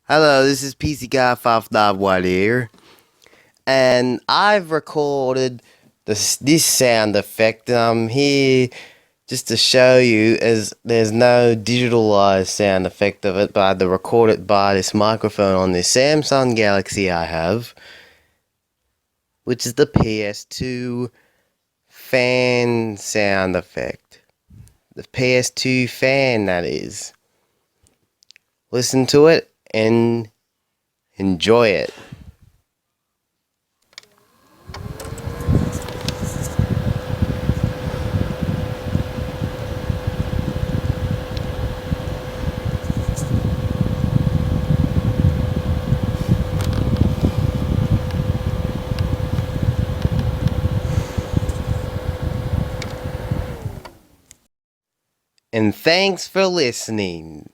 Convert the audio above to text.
Hello, this is PC Guy 591 here, and I've recorded this sound effect. I'm here just to show you, as there's no digitalized sound effect of it, but I had to record it by this microphone on this Samsung Galaxy I have, which is the PS2 Fan Sound effect. The PS2 Fan, that is. Listen to it and enjoy it. And thanks for listening.